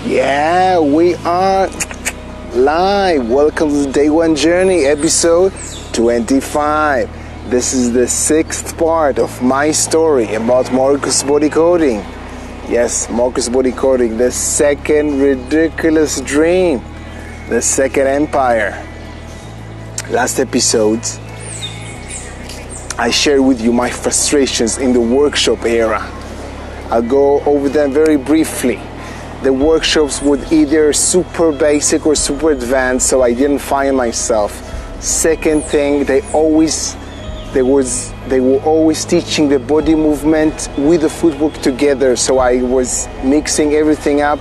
Yeah, we are live. Welcome to the Day One Journey, episode 25. This is the 6th part of my story about Marcus Body Coding. Yes, Marcus Body Coding, the second ridiculous dream, the second empire. Last episode, I shared with you my frustrations in the workshop era. I'll go over them very briefly. The workshops were either super basic or super advanced, so I didn't find myself. Second thing, they were always teaching the body movement with the footwork together, so I was mixing everything up.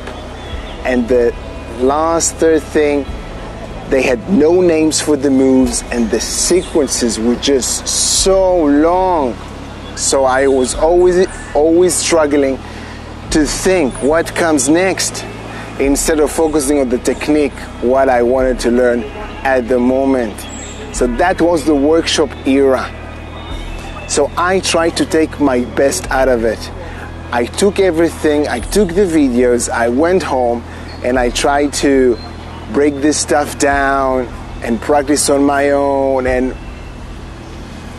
And the third thing, they had no names for the moves, and the sequences were just so long. So I was always struggling to think what comes next instead of focusing on the technique, what I wanted to learn at the moment. So that was the workshop era. So I tried to take my best out of it. I took everything, I took the videos, I went home and I tried to break this stuff down and practice on my own, and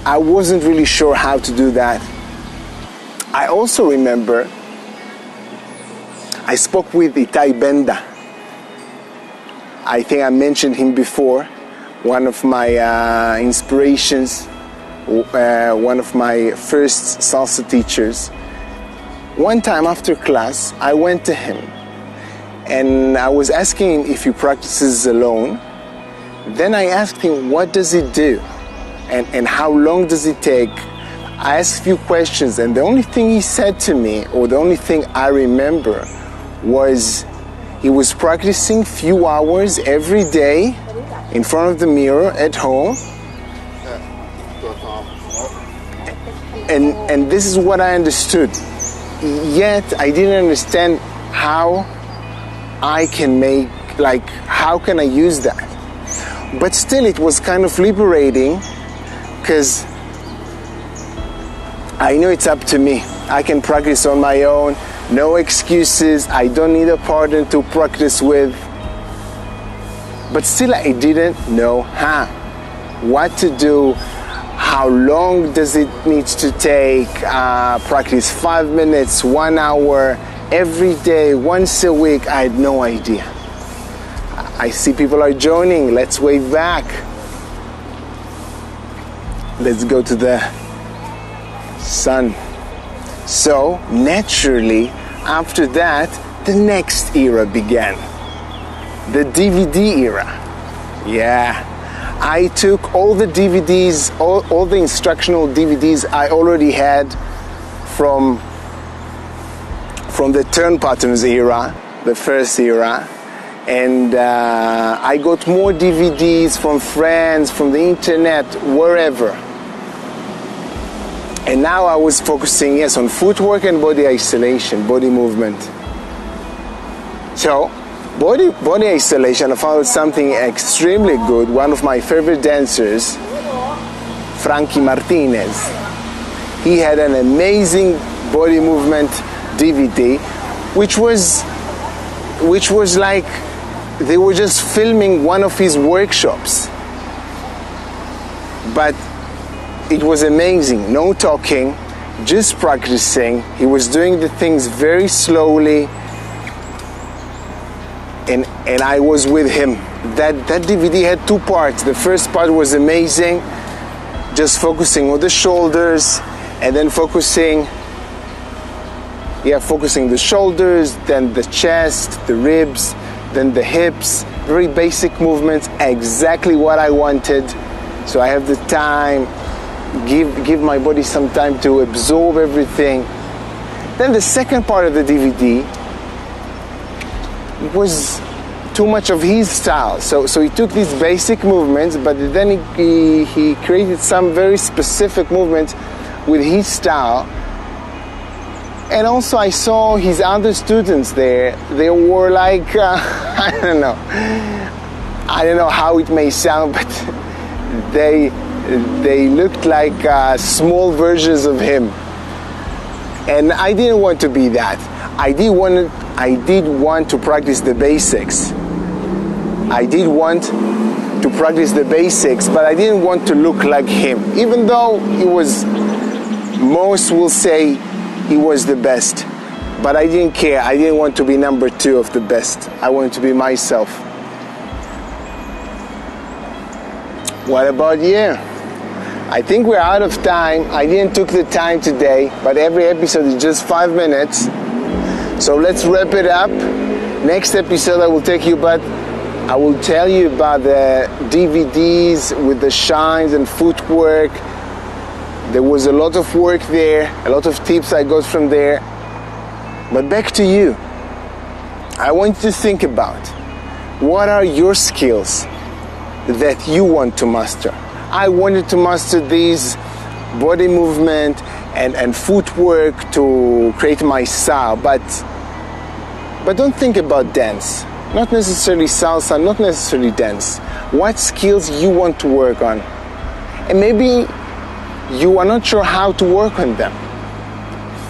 I wasn't really sure how to do that. I also remember I spoke with Itai Benda. I think I mentioned him before. One of my inspirations, one of my first salsa teachers. One time after class, I went to him and I was asking him if he practices alone. Then I asked him, what does he do? And how long does it take? I asked a few questions, and the only thing he said to me, or the only thing I remember, was he was practicing few hours every day in front of the mirror at home. And this is what I understood. Yet I didn't understand how I can how can I use that? But still it was kind of liberating, because I know it's up to me. I can practice on my own. No excuses, I don't need a partner to practice with. But still I didn't know what to do, how long does it need to take, practice 5 minutes, 1 hour, every day, once a week. I had no idea. I see people are joining, let's wave back. Let's go to the sun. So, naturally, after that, the next era began. The DVD era. Yeah. I took all the DVDs, all the instructional DVDs I already had from the turn patterns era, the first era. And I got more DVDs from friends, from the internet, wherever. And now I was focusing, on footwork and body isolation, body movement. So, body isolation, I found something extremely good. One of my favorite dancers, Frankie Martinez, he had an amazing body movement DVD, which was like they were just filming one of his workshops. But it was amazing, no talking, just practicing. He was doing the things very slowly, and I was with him. That DVD had 2 parts. The first part was amazing, just focusing on the shoulders, and then focusing the shoulders, then the chest, the ribs, then the hips, very basic movements, exactly what I wanted. So I have the time, give my body some time to absorb everything. Then the second part of the DVD was too much of his style. So he took these basic movements, but then he created some very specific movements with his style. And also I saw his other students there. They were like, I don't know how it may sound, but they looked like small versions of him. And I didn't want to be that. I did want to practice the basics. I did want to practice the basics, but I didn't want to look like him, even though most will say he was the best. But I didn't care. I didn't want to be number 2 of the best. I wanted to be myself. What about you? I think we're out of time. I didn't took the time today, but every episode is just 5 minutes. So let's wrap it up. Next episode I will tell you about the DVDs with the shines and footwork. There was a lot of work there, a lot of tips I got from there. But back to you. I want you to think about what are your skills that you want to master. I wanted to master these body movement and footwork to create my style, but don't think about dance. Not necessarily salsa, not necessarily dance. What skills you want to work on? And maybe you are not sure how to work on them.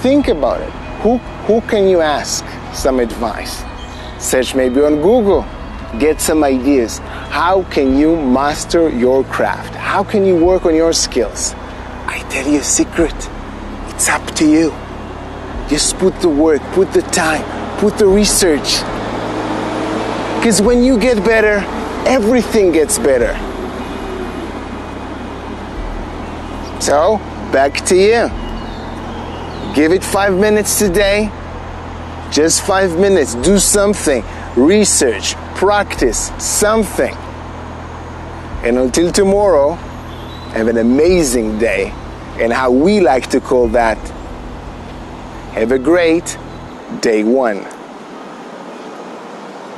Think about it. Who can you ask some advice? Search maybe on Google. Get some ideas. How can you master your craft? How can you work on your skills? I tell you a secret. It's up to you. Just put the work, put the time, put the research. Because when you get better, everything gets better. So, back to you. Give it 5 minutes today. Just 5 minutes. Do something. Research, practice, something. And until tomorrow, have an amazing day. And how we like to call that, have a great day 1.